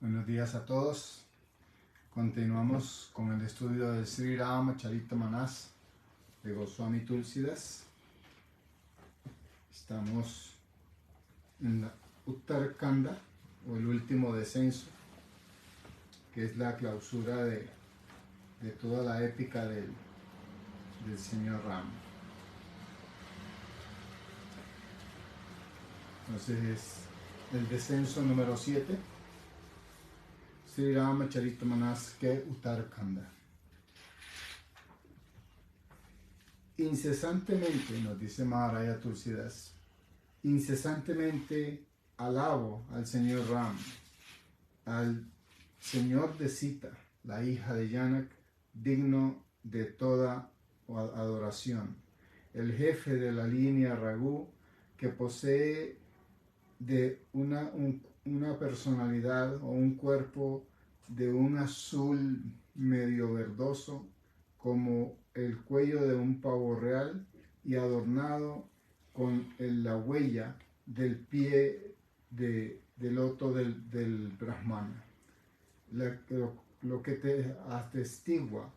Buenos días a todos. Continuamos con el estudio del Sri Ramacharita Manas de Goswami Tulsidas. Estamos en la Uttarakhanda, o el último descenso, que es la clausura de toda la épica del señor Ram. Entonces es el descenso número 7. Sri Ramacharita Manas ke Uttarakhanda. Incesantemente, nos dice Maharaja Tulsidas, incesantemente alabo al señor Ram, al señor de Sita, la hija de Janak, digno de toda adoración, el jefe de la línea Raghu, que posee de una personalidad o un cuerpo de un azul medio verdoso como el cuello de un pavo real y adornado con la huella del pie de loto del Brahmana, lo que te atestigua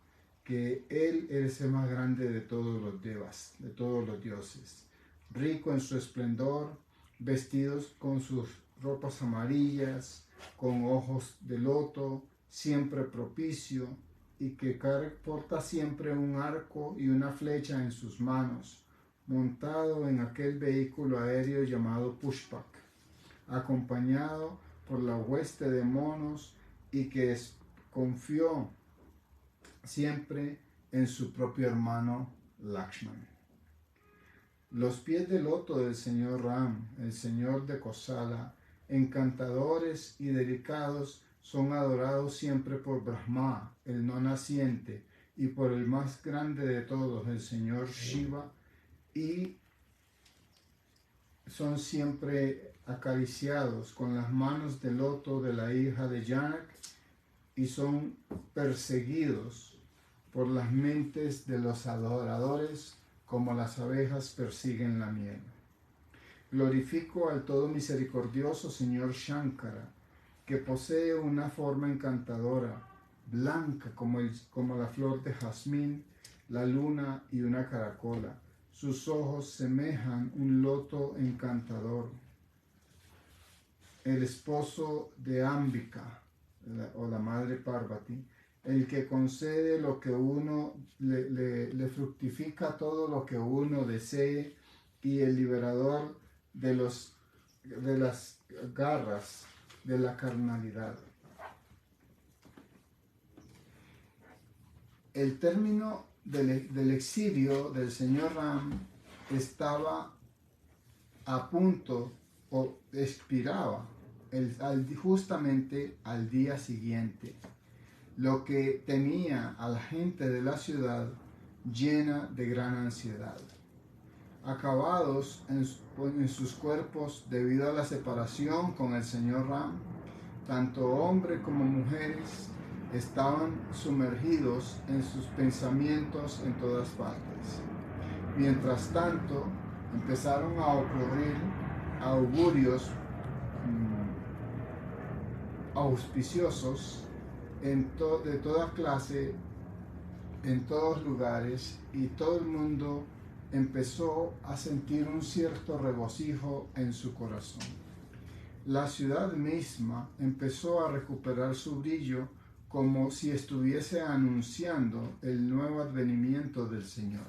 que él es el más grande de todos los devas, de todos los dioses, rico en su esplendor, vestidos con sus ropas amarillas, con ojos de loto, siempre propicio, y que porta siempre un arco y una flecha en sus manos, montado en aquel vehículo aéreo llamado Pushpak, acompañado por la hueste de monos, y que confió siempre en su propio hermano Lakshman. Los pies de loto del señor Ram, el señor de Kosala, encantadores y delicados, son adorados siempre por Brahma, el no naciente, y por el más grande de todos, el señor Shiva, y son siempre acariciados con las manos de loto de la hija de Janak, y son perseguidos por las mentes de los adoradores como las abejas persiguen la miel. Glorifico al todo misericordioso señor Shankara, que posee una forma encantadora, blanca como la flor de jazmín, la luna y una caracola. Sus ojos semejan un loto encantador. El esposo de Ambika, o la madre Parvati, el que concede lo que uno le fructifica todo lo que uno desee, y el liberador de las garras de la carnalidad. El término del exilio del señor Ram estaba a punto o expiraba justamente al día siguiente, lo que tenía a la gente de la ciudad llena de gran ansiedad. Acabados en sus cuerpos debido a la separación con el señor Ram, tanto hombres como mujeres estaban sumergidos en sus pensamientos en todas partes. Mientras tanto, empezaron a ocurrir augurios auspiciosos de toda clase, en todos lugares, y todo el mundo empezó a sentir un cierto regocijo en su corazón. La ciudad misma empezó a recuperar su brillo, como si estuviese anunciando el nuevo advenimiento del Señor.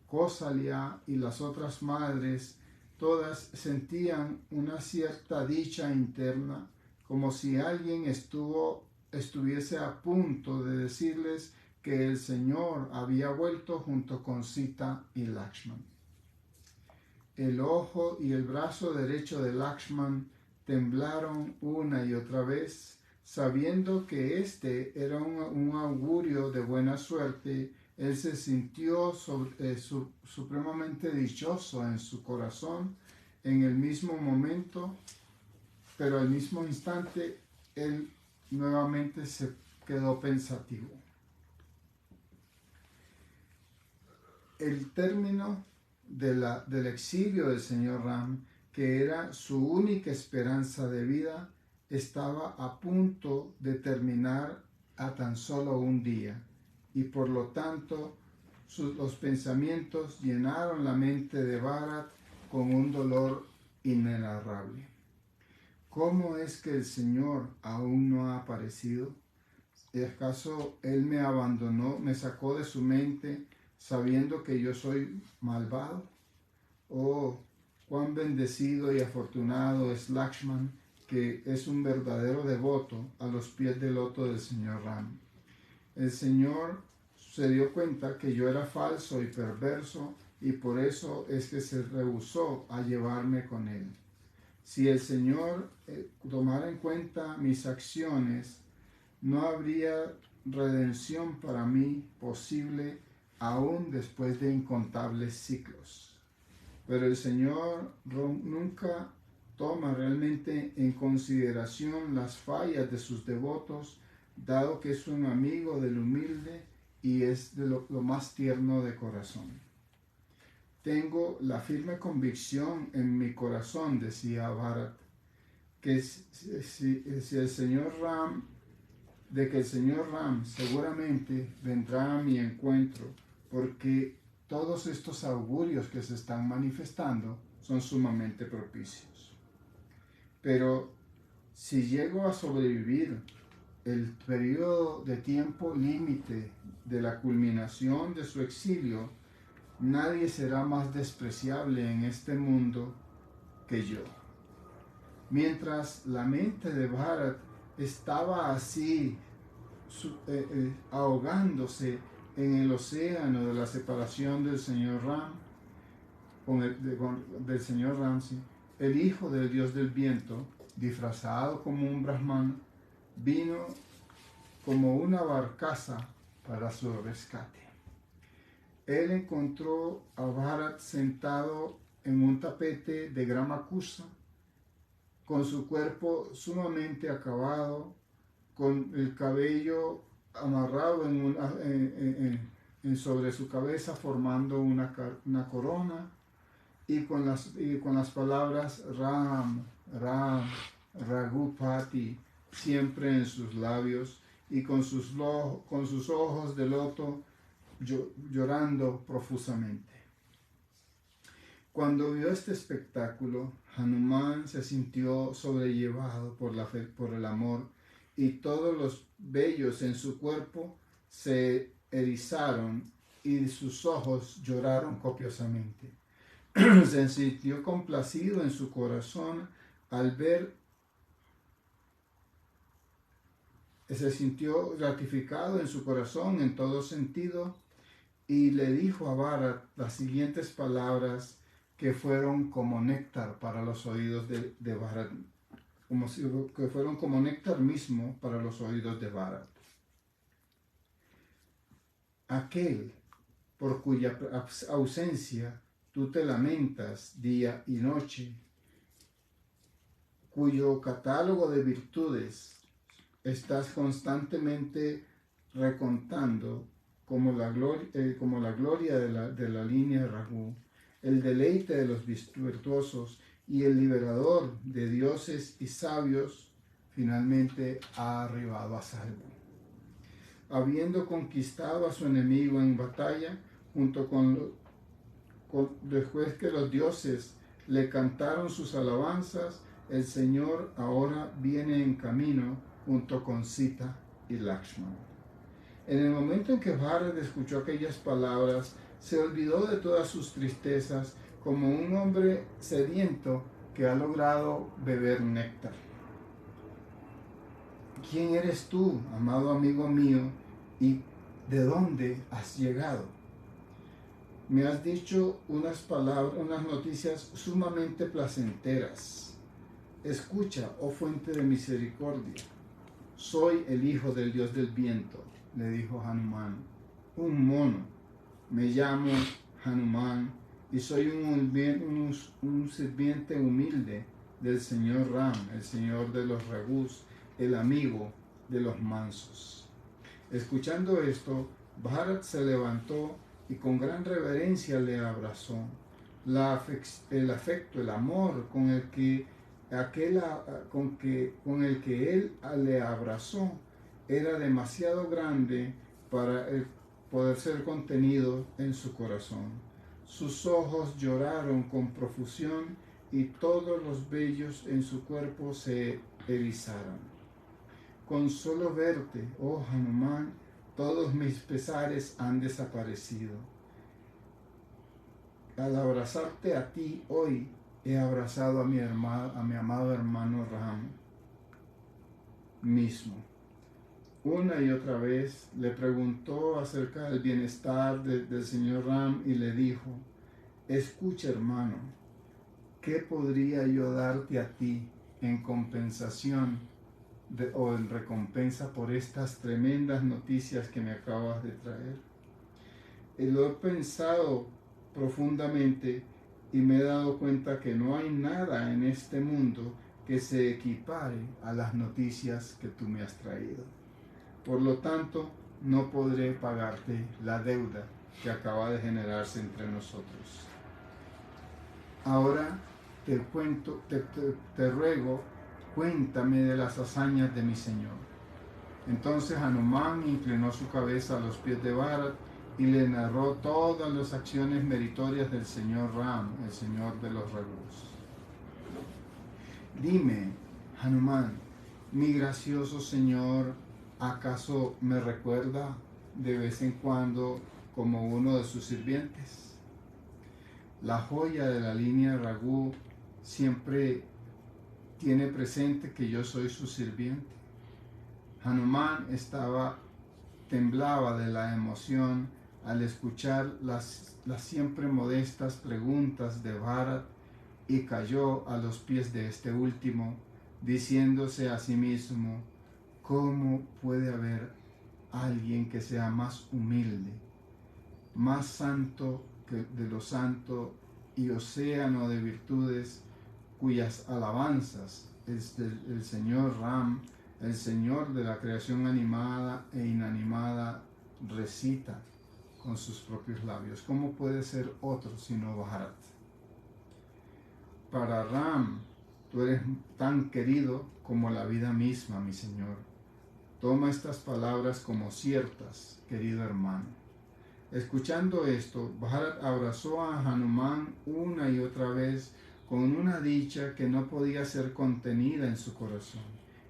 Kausalya y las otras madres todas sentían una cierta dicha interna, como si alguien estuviese a punto de decirles que el Señor había vuelto junto con Sita y Lakshman. El ojo y el brazo derecho de Lakshman temblaron una y otra vez, sabiendo que este era un augurio de buena suerte. Él se sintió supremamente dichoso en su corazón en el mismo momento, pero al mismo instante él nuevamente se quedó pensativo. El término del exilio del señor Ram, que era su única esperanza de vida, estaba a punto de terminar a tan solo un día, y por lo tanto los pensamientos llenaron la mente de Bharat con un dolor inenarrable. ¿Cómo es que el Señor aún no ha aparecido? ¿Acaso Él me abandonó, me sacó de su mente, sabiendo que yo soy malvado? Oh, cuán bendecido y afortunado es Lakshman, que es un verdadero devoto a los pies del loto del señor Ram. El Señor se dio cuenta que yo era falso y perverso, y por eso es que se rehusó a llevarme con Él. Si el Señor tomara en cuenta mis acciones, no habría redención para mí posible aún después de incontables ciclos. Pero el Señor nunca toma realmente en consideración las fallas de sus devotos, dado que es un amigo del humilde y es de lo más tierno de corazón. Tengo la firme convicción en mi corazón, decía Bharat, que el Señor Ram seguramente vendrá a mi encuentro, porque todos estos augurios que se están manifestando son sumamente propicios. Pero si llego a sobrevivir el periodo de tiempo límite de la culminación de su exilio, nadie será más despreciable en este mundo que yo. Mientras la mente de Bharat estaba así ahogándose en el océano de la separación del señor Ram, del señor Ramsey, el hijo del dios del viento, disfrazado como un brahman, vino como una barcaza para su rescate. Él encontró a Bharat sentado en un tapete de grama kusa, con su cuerpo sumamente acabado, con el cabello amarrado sobre su cabeza formando una corona, y con las palabras Ram, Ram, Raghupati siempre en sus labios, y con sus ojos de loto llorando profusamente. Cuando vio este espectáculo, Hanuman se sintió sobrellevado por el amor, y todos los vellos en su cuerpo se erizaron y sus ojos lloraron copiosamente. Se sintió complacido en su corazón se sintió gratificado en su corazón en todo sentido, y le dijo a Bharat las siguientes palabras que fueron como néctar para los oídos de Bharat, que fueron como néctar mismo para los oídos de Bharat. Aquel por cuya ausencia tú te lamentas día y noche, cuyo catálogo de virtudes estás constantemente recontando como la gloria de la línea Raghu, el deleite de los virtuosos y el liberador de dioses y sabios, finalmente ha arribado a salvo. Habiendo conquistado a su enemigo en batalla, después que los dioses le cantaron sus alabanzas, el Señor ahora viene en camino junto con Sita y Lakshman. En el momento en que Bharat escuchó aquellas palabras, se olvidó de todas sus tristezas como un hombre sediento que ha logrado beber néctar. ¿Quién eres tú, amado amigo mío, y de dónde has llegado? Me has dicho unas noticias sumamente placenteras. Escucha, oh fuente de misericordia. Soy el hijo del dios del viento, le dijo Hanuman, un mono. Me llamo Hanuman y soy un sirviente humilde del señor Ram, el señor de los Raghus, el amigo de los mansos. Escuchando esto, Bharat se levantó y con gran reverencia le abrazó. El afecto, el amor con el que con el que él le abrazó era demasiado grande para poder ser contenido en su corazón. Sus ojos lloraron con profusión y todos los vellos en su cuerpo se erizaron. Con solo verte, oh Hanuman, todos mis pesares han desaparecido. Al abrazarte a ti hoy, he abrazado a mi amado hermano Ram mismo. Una y otra vez le preguntó acerca del bienestar del señor Ram y le dijo: escucha, hermano, ¿qué podría yo darte a ti en compensación o en recompensa por estas tremendas noticias que me acabas de traer? Lo he pensado profundamente y me he dado cuenta que no hay nada en este mundo que se equipare a las noticias que tú me has traído. Por lo tanto, no podré pagarte la deuda que acaba de generarse entre nosotros. Ahora te ruego, cuéntame de las hazañas de mi Señor. Entonces Hanuman inclinó su cabeza a los pies de Bharat y le narró todas las acciones meritorias del señor Ram, el señor de los Raghus. Dime, Hanuman, mi gracioso señor, ¿acaso me recuerda de vez en cuando como uno de sus sirvientes? La joya de la línea Raghu siempre tiene presente que yo soy su sirviente. Hanuman temblaba de la emoción al escuchar las siempre modestas preguntas de Bharat y cayó a los pies de este último, diciéndose a sí mismo: ¿cómo puede haber alguien que sea más humilde, más santo que de lo santo y océano de virtudes, cuyas alabanzas el señor Ram, el señor de la creación animada e inanimada, recita con sus propios labios? ¿Cómo puede ser otro sino Bharat? Para Ram, tú eres tan querido como la vida misma, mi señor. Toma estas palabras como ciertas, querido hermano. Escuchando esto, Bharat abrazó a Hanuman una y otra vez con una dicha que no podía ser contenida en su corazón.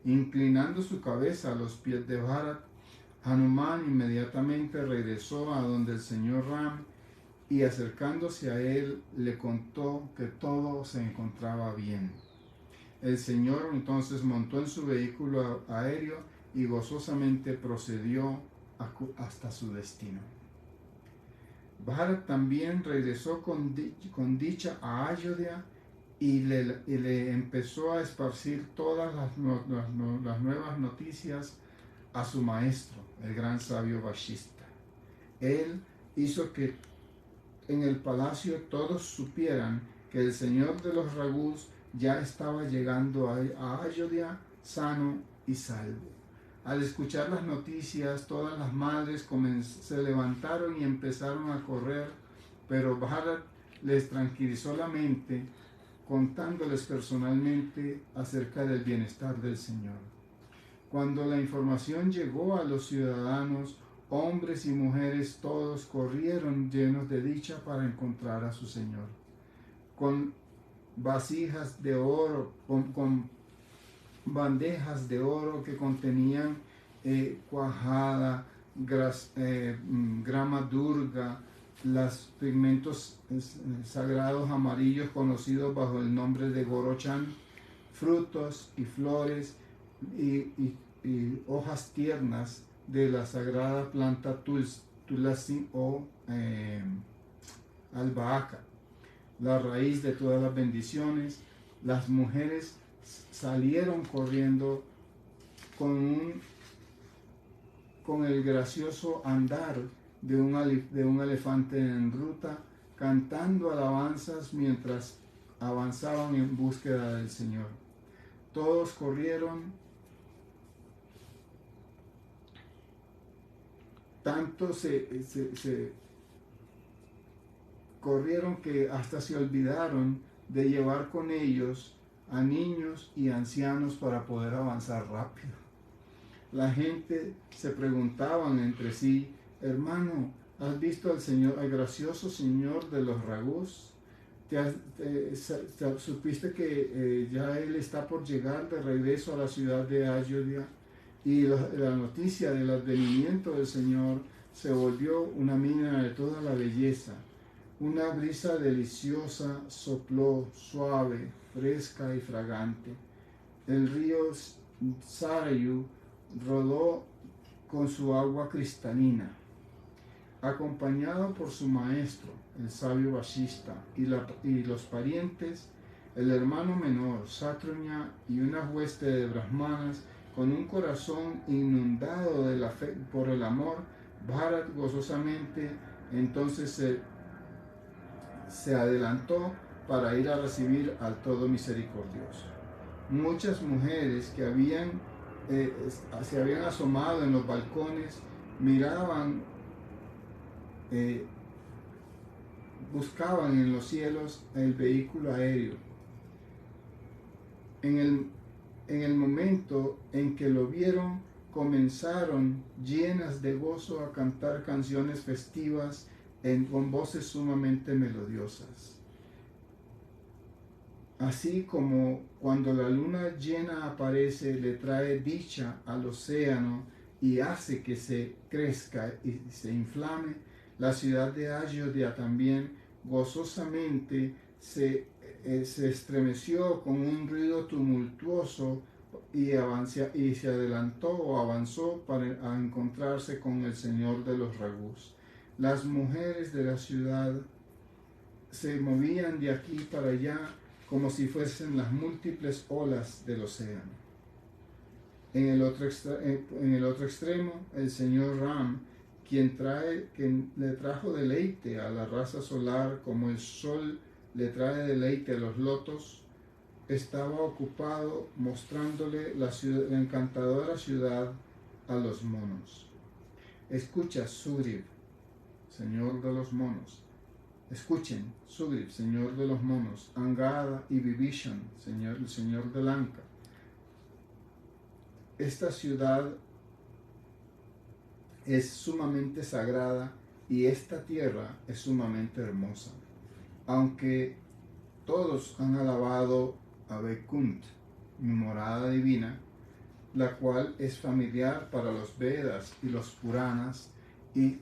Inclinando su cabeza a los pies de Bharat, Hanuman inmediatamente regresó a donde el señor Ram y acercándose a él le contó que todo se encontraba bien. El señor entonces montó en su vehículo aéreo y gozosamente procedió hasta su destino. Bharat también regresó con dicha a Ayodhya y le empezó a esparcir todas las nuevas noticias a su maestro, el gran sabio Vashishta. Él hizo que en el palacio todos supieran que el señor de los Raghus ya estaba llegando a Ayodhya sano y salvo. Al escuchar las noticias, todas las madres se levantaron y empezaron a correr, pero Bharat les tranquilizó la mente contándoles personalmente acerca del bienestar del Señor. Cuando la información llegó a los ciudadanos, hombres y mujeres todos corrieron llenos de dicha para encontrar a su Señor. Con vasijas de oro, con bandejas de oro que contenían cuajada, grama durga, los pigmentos sagrados amarillos conocidos bajo el nombre de Gorochan, frutos y flores y hojas tiernas de la sagrada planta tulasi o albahaca, la raíz de todas las bendiciones. Las mujeres salieron corriendo con el gracioso andar de un elefante en ruta, cantando alabanzas mientras avanzaban en búsqueda del Señor. Todos corrieron, tanto corrieron que hasta se olvidaron de llevar con ellos a niños y ancianos para poder avanzar rápido. La gente se preguntaban entre sí: hermano, ¿has visto al Señor, al gracioso Señor de los Ragús? ¿Supiste que ya Él está por llegar de regreso a la ciudad de Ayodhya? Y la noticia del advenimiento del Señor se volvió una mina de toda la belleza. Una brisa deliciosa sopló, suave, fresca y fragante. El río Sarayu rodó con su agua cristalina. Acompañado por su maestro, el sabio Vashishta, y los parientes, el hermano menor, Satrunya, y una hueste de brahmanas, con un corazón inundado de la fe, por el amor, Bharat gozosamente entonces se adelantó para ir a recibir al Todo Misericordioso. Muchas mujeres que se habían asomado en los balcones miraban, buscaban en los cielos el vehículo aéreo. En el momento en que lo vieron, comenzaron llenas de gozo a cantar canciones festivas con voces sumamente melodiosas. Así como cuando la luna llena aparece, le trae dicha al océano y hace que se crezca y se inflame, la ciudad de Ayodhya también gozosamente se estremeció con un ruido tumultuoso y se adelantó o avanzó para encontrarse con el Señor de los Ragús. Las mujeres de la ciudad se movían de aquí para allá como si fuesen las múltiples olas del océano. En el otro extremo, el señor Ram, quien le trajo deleite a la raza solar como el sol le trae deleite a los lotos, estaba ocupado mostrándole la encantadora ciudad a los monos. Escucha, Sugriv, señor de los monos. Escuchen, Sugriv, señor de los monos, Angada y Vibhishan, el señor de Lanka. Esta ciudad es sumamente sagrada y esta tierra es sumamente hermosa. Aunque todos han alabado a Vaikuntha, mi morada divina, la cual es familiar para los Vedas y los Puranas y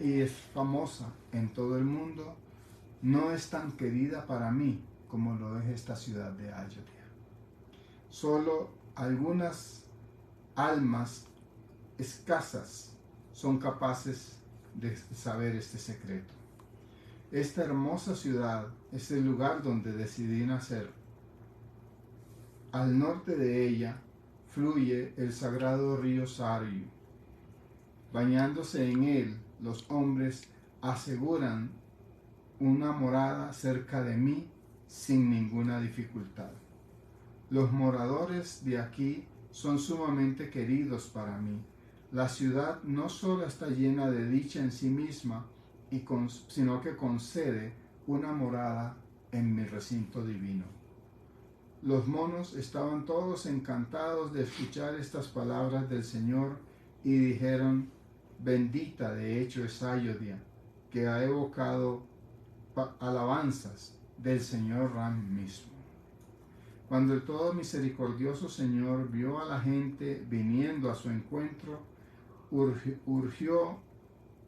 es famosa en todo el mundo, no es tan querida para mí como lo es esta ciudad de Ayodhya. Solo algunas almas escasas son capaces de saber este secreto. Esta hermosa ciudad es el lugar donde decidí nacer. Al norte de ella fluye el sagrado río Sarayu. Bañándose en él, los hombres aseguran una morada cerca de mí sin ninguna dificultad. Los moradores de aquí son sumamente queridos para mí. La ciudad no solo está llena de dicha en sí misma, sino que concede una morada en mi recinto divino. Los monos estaban todos encantados de escuchar estas palabras del Señor y dijeron: bendita de hecho es Ayodhya, que ha evocado alabanzas del Señor Ram mismo. Cuando el todo misericordioso Señor vio a la gente viniendo a su encuentro, urgió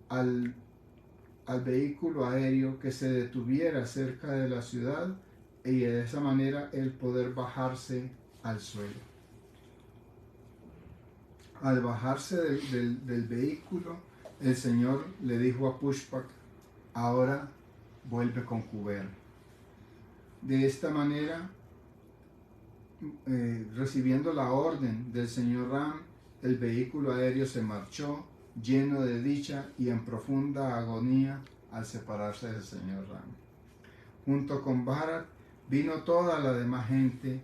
al vehículo aéreo que se detuviera cerca de la ciudad y de esa manera él poder bajarse al suelo. Al bajarse del vehículo, el Señor le dijo a Pushpak: ahora vuelve con Kuber. De esta manera, recibiendo la orden del señor Ram, el vehículo aéreo se marchó lleno de dicha y en profunda agonía al separarse del señor Ram. Junto con Bharat vino toda la demás gente,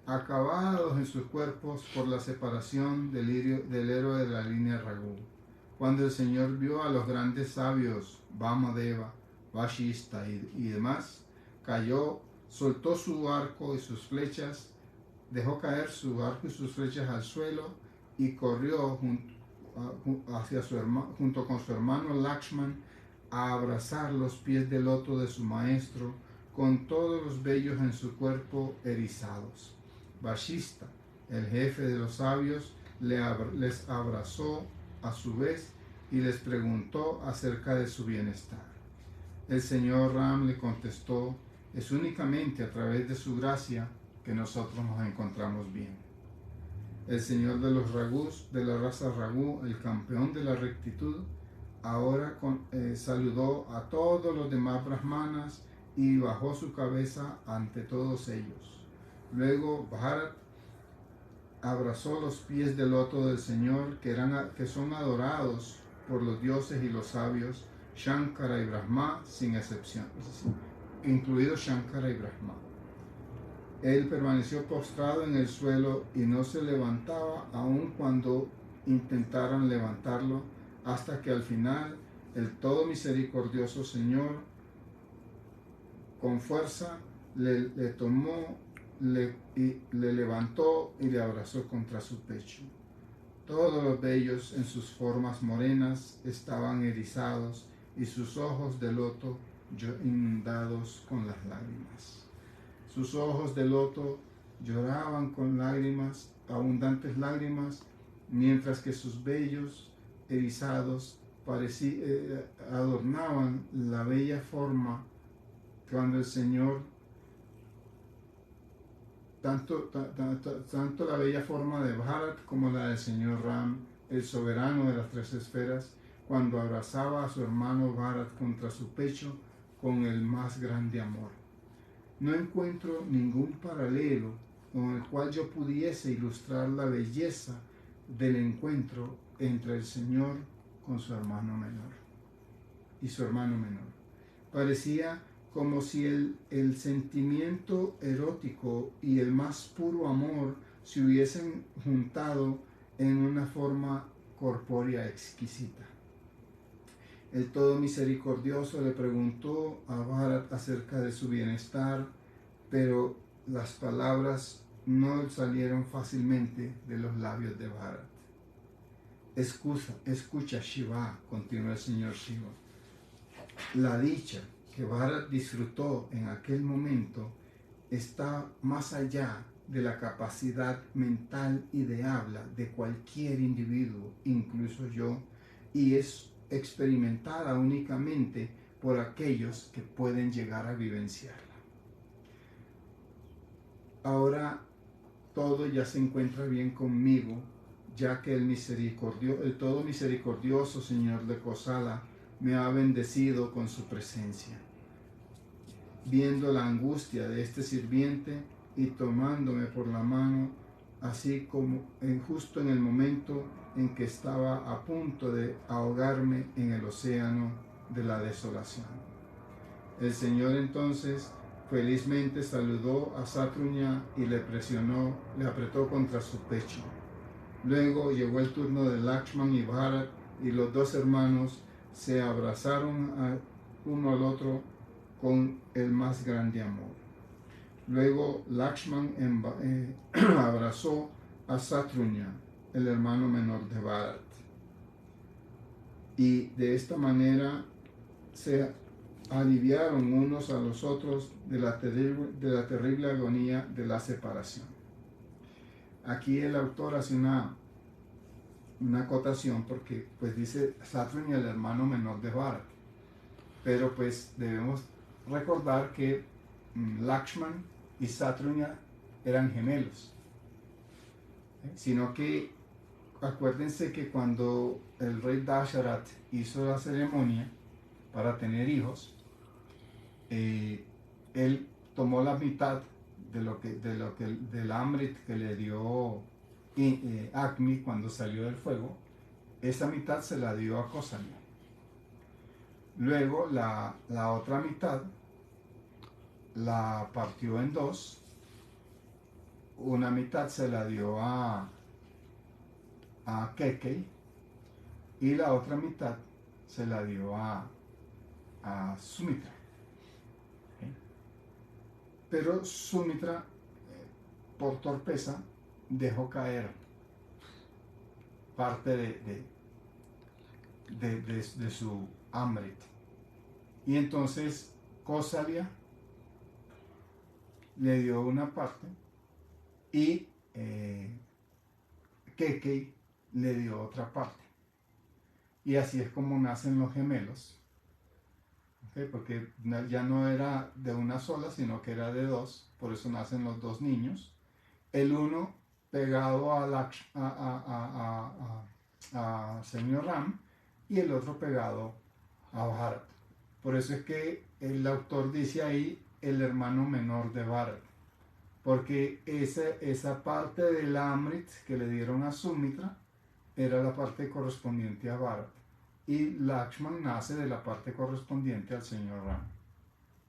acabados en sus cuerpos por la separación del héroe de la línea Raghu. Cuando el Señor vio a los grandes sabios Vamadeva, Vashishta y demás, cayó, soltó su arco y sus flechas dejó caer su arco y sus flechas al suelo y corrió junto con su hermano Lakshman a abrazar los pies de loto de su maestro, con todos los vellos en su cuerpo erizados. Vashista, el jefe de los sabios, les abrazó a su vez y les preguntó acerca de su bienestar. El señor Ram le contestó: es únicamente a través de su gracia que nosotros nos encontramos bien. El señor de los Ragus, de la raza Ragú, el campeón de la rectitud, ahora saludó a todos los demás brahmanas y bajó su cabeza ante todos ellos. Luego Bharat abrazó los pies de loto del Señor, que son adorados por los dioses y los sabios, Shankara y Brahma, sin excepción, incluidos Shankara y Brahma. Él permaneció postrado en el suelo y no se levantaba aun cuando intentaran levantarlo, hasta que al final el todo misericordioso Señor con fuerza le tomó, le levantó y le abrazó contra su pecho. Todos los vellos en sus formas morenas estaban erizados y sus ojos de loto inundados con las lágrimas. Sus ojos de loto lloraban con lágrimas, abundantes lágrimas, mientras que sus vellos erizados adornaban la bella forma cuando el Señor, tanto la bella forma de Bharat como la del señor Ram, el soberano de las tres esferas, cuando abrazaba a su hermano Bharat contra su pecho con el más grande amor. No encuentro ningún paralelo con el cual yo pudiese ilustrar la belleza del encuentro entre el Señor con su hermano menor y su hermano menor. Parecía como si el sentimiento erótico y el más puro amor se hubiesen juntado en una forma corpórea exquisita. El todo misericordioso le preguntó a Bharat acerca de su bienestar, pero las palabras no salieron fácilmente de los labios de Bharat. Escucha Shiva, continuó el señor Shiva. La dicha que Bharat disfrutó en aquel momento está más allá de la capacidad mental y de habla de cualquier individuo, incluso yo, y es experimentada únicamente por aquellos que pueden llegar a vivenciarla. Ahora todo ya se encuentra bien conmigo, ya que el todo misericordioso Señor de Kosala me ha bendecido con su presencia. Viendo la angustia de este sirviente y tomándome por la mano, así como justo en el momento en que estaba a punto de ahogarme en el océano de la desolación. El Señor entonces felizmente saludó a Satruña y le apretó contra su pecho. Luego llegó el turno de Lakshman y Bharat, y los dos hermanos se abrazaron uno al otro con el más grande amor. Luego Lakshman abrazó a Satruña, el hermano menor de Bharat, y de esta manera se aliviaron unos a los otros de la terrible agonía de la separación. Aquí el autor hace una acotación porque pues dice Satruña, el hermano menor de Bharat, pero pues debemos recordar que Lakshman y Satruña eran gemelos, sino que acuérdense que cuando el rey Dasharat hizo la ceremonia para tener hijos, él tomó la mitad del Amrit que le dio Agni cuando salió del fuego. Esa mitad se la dio a Kosalya. Luego la otra mitad la partió en dos. Una mitad se la dio a Kekei y la otra mitad se la dio a Sumitra. Pero Sumitra por torpeza, dejó caer parte de su Amrit. Y entonces Kosalia le dio una parte y Kekei le dio otra parte. Y así es como nacen los gemelos, ¿okay? Porque ya no era de una sola, sino que era de dos, por eso nacen los dos niños. El uno pegado a señor Ram y el otro pegado a Bharat. Por eso es que el autor dice ahí el hermano menor de Bharat, porque esa parte del Amrit que le dieron a Sumitra era la parte correspondiente a Bharat, y Lakshman nace de la parte correspondiente al señor Ram.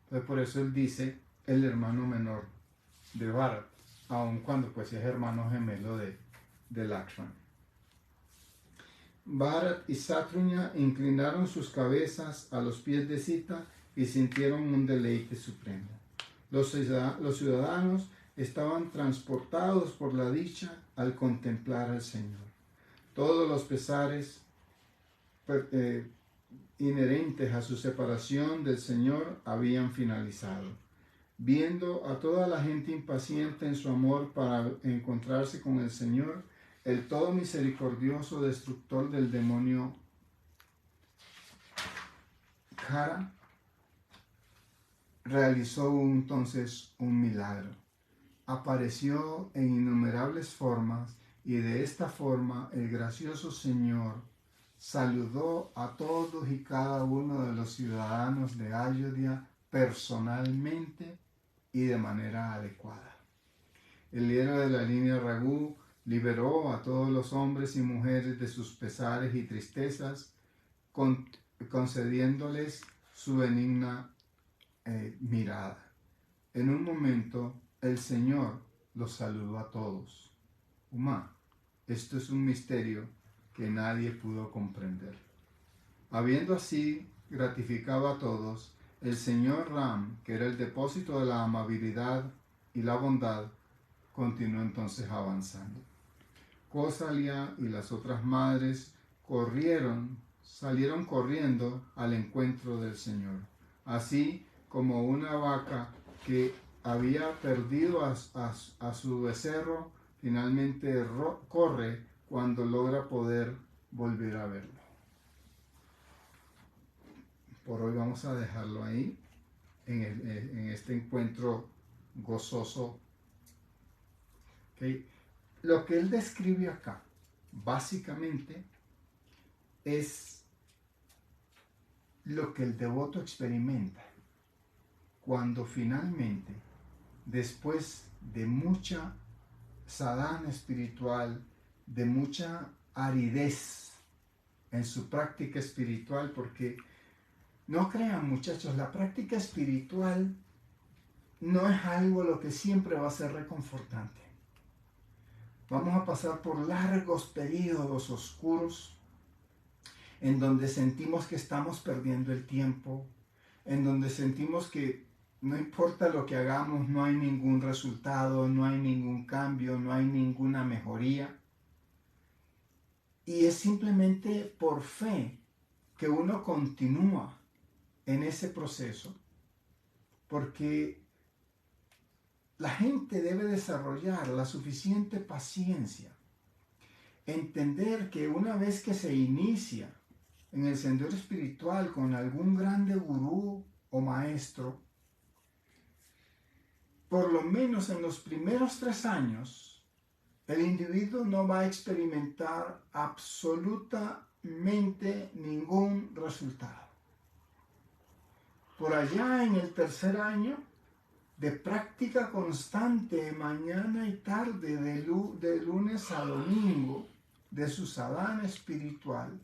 Entonces por eso él dice el hermano menor de Bharat, aun cuando pues es hermano gemelo de Lakshman. Bharat y Satruña inclinaron sus cabezas a los pies de Sita y sintieron un deleite supremo. Los ciudadanos estaban transportados por la dicha al contemplar al Señor. Todos los pesares inherentes a su separación del Señor habían finalizado. Viendo a toda la gente impaciente en su amor para encontrarse con el Señor, el todo misericordioso destructor del demonio Kara realizó entonces un milagro. Apareció en innumerables formas y de esta forma el gracioso Señor saludó a todos y cada uno de los ciudadanos de Ayodhya personalmente y de manera adecuada. El líder de la línea Raghu liberó a todos los hombres y mujeres de sus pesares y tristezas, concediéndoles su benigna mirada. En un momento, el Señor los saludó a todos. Uma, esto es un misterio que nadie pudo comprender. Habiendo así gratificado a todos, el señor Ram, que era el depósito de la amabilidad y la bondad, continuó entonces avanzando. Kosalia y las otras madres salieron corriendo al encuentro del Señor, así como una vaca que había perdido a su becerro, finalmente corre cuando logra poder volver a verlo. Por hoy vamos a dejarlo ahí, en este encuentro gozoso. ¿Okay? Lo que él describe acá, básicamente, es lo que el devoto experimenta cuando finalmente, después de mucha sadhana espiritual, de mucha aridez en su práctica espiritual, porque no crean, muchachos, la práctica espiritual no es algo lo que siempre va a ser reconfortante. Vamos a pasar por largos periodos oscuros en donde sentimos que estamos perdiendo el tiempo, en donde sentimos que no importa lo que hagamos, no hay ningún resultado, no hay ningún cambio, no hay ninguna mejoría. Y es simplemente por fe que uno continúa en ese proceso, porque la gente debe desarrollar la suficiente paciencia, entender que una vez que se inicia en el sendero espiritual con algún grande gurú o maestro, por lo menos en los primeros 3 años, el individuo no va a experimentar absolutamente ningún resultado. Por allá en el 3er año, de práctica constante, mañana y tarde, de lunes a domingo, de su sadhana espiritual,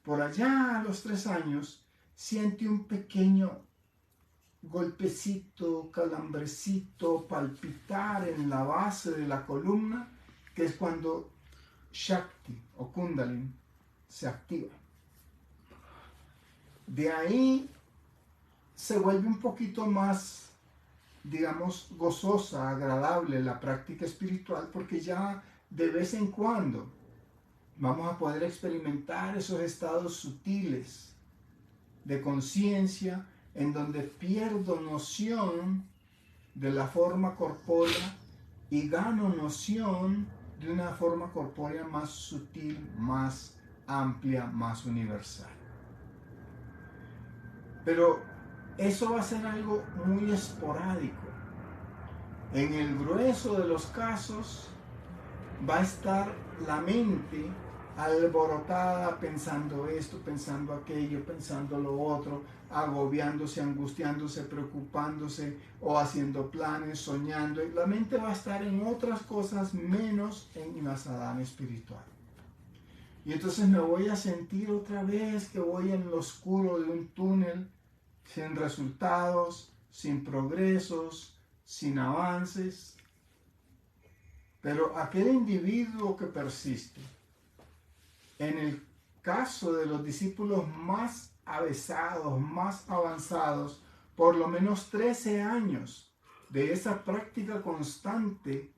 por allá a los 3 años, siente un pequeño golpecito, calambrecito, palpitar en la base de la columna, que es cuando Shakti o Kundalini se activa. De ahí se vuelve un poquito más digamos, gozosa, agradable la práctica espiritual, porque ya de vez en cuando vamos a poder experimentar esos estados sutiles de conciencia en donde pierdo noción de la forma corpórea y gano noción de una forma corpórea más sutil, más amplia, más universal. Pero eso va a ser algo muy esporádico. En el grueso de los casos va a estar la mente alborotada pensando esto, pensando aquello, pensando lo otro, agobiándose, angustiándose, preocupándose o haciendo planes, soñando. La mente va a estar en otras cosas menos en la sadhana espiritual. Y entonces me voy a sentir otra vez que voy en lo oscuro de un túnel, sin resultados, sin progresos, sin avances. Pero aquel individuo que persiste, en el caso de los discípulos más avesados, más avanzados, por lo menos 13 años de esa práctica constante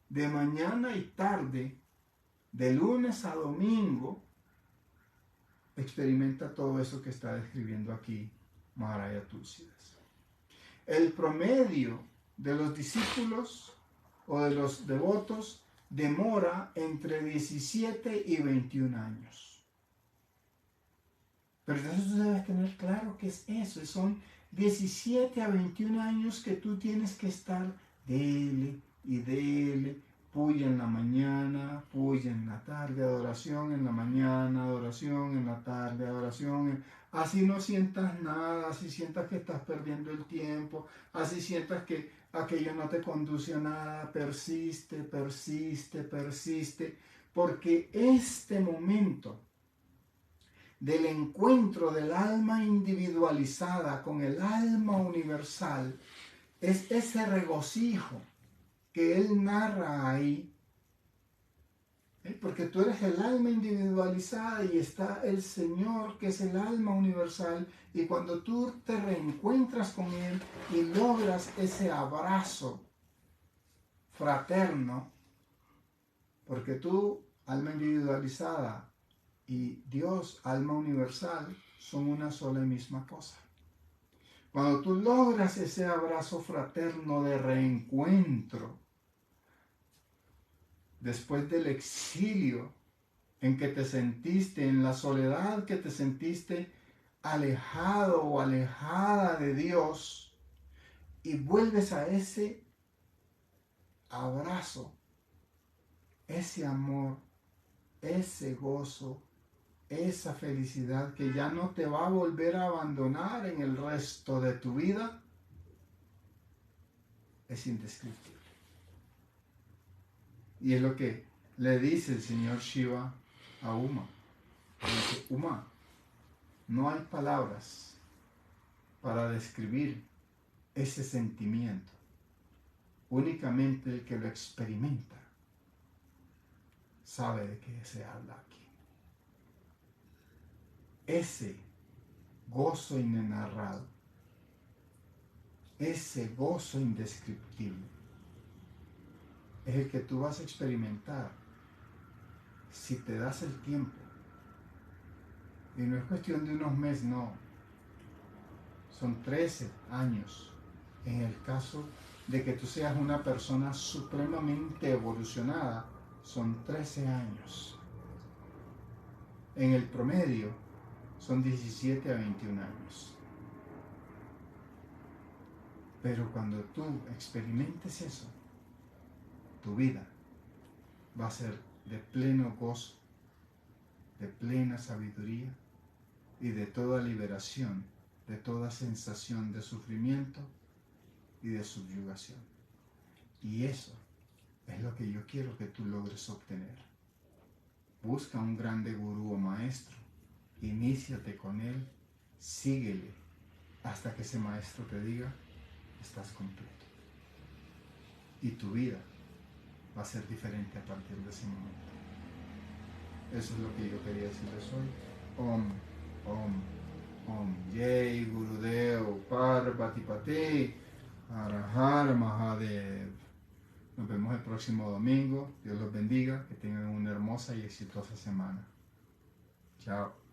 de mañana y tarde, de lunes a domingo, experimenta todo eso que está describiendo aquí Maharaya Tulsidas. El promedio de los discípulos o de los devotos demora entre 17 y 21 años. Pero entonces tú debes tener claro qué es eso. Son 17 a 21 años que tú tienes que estar dele y dele, puya en la mañana, puya en la tarde, adoración en la mañana, adoración en la tarde, adoración. Así no sientas nada, así sientas que estás perdiendo el tiempo, así sientas que aquello no te conduce a nada, persiste, persiste, persiste, porque este momento del encuentro del alma individualizada con el alma universal es ese regocijo que él narra ahí, porque tú eres el alma individualizada y está el Señor que es el alma universal, y cuando tú te reencuentras con Él y logras ese abrazo fraterno, porque tú, alma individualizada, y Dios, alma universal, son una sola y misma cosa. Cuando tú logras ese abrazo fraterno de reencuentro, después del exilio en que te sentiste, en la soledad que te sentiste alejado o alejada de Dios, y vuelves a ese abrazo, ese amor, ese gozo, esa felicidad que ya no te va a volver a abandonar en el resto de tu vida, es indescriptible. Y es lo que le dice el señor Shiva a Uma. Le dice: Uma, no hay palabras para describir ese sentimiento. Únicamente el que lo experimenta sabe de qué se habla aquí. Ese gozo inenarrado, ese gozo indescriptible, es el que tú vas a experimentar si te das el tiempo. Y no es cuestión de unos meses, no. Son 13 años en el caso de que tú seas una persona supremamente evolucionada. Son 13 años. En el promedio son 17 a 21 años. Pero cuando tú experimentes eso, tu vida va a ser de pleno gozo, de plena sabiduría y de toda liberación, de toda sensación de sufrimiento y de subyugación. Y eso es lo que yo quiero que tú logres obtener. Busca un grande gurú o maestro, iníciate con él, síguele hasta que ese maestro te diga: estás completo. Y tu vida va a ser diferente a partir de ese momento. Eso es lo que yo quería decirles hoy. Om, Om, Om. Jai Gurudev Parvati Pati. Har Har Mahadev. Nos vemos el próximo domingo. Dios los bendiga. Que tengan una hermosa y exitosa semana. Chao.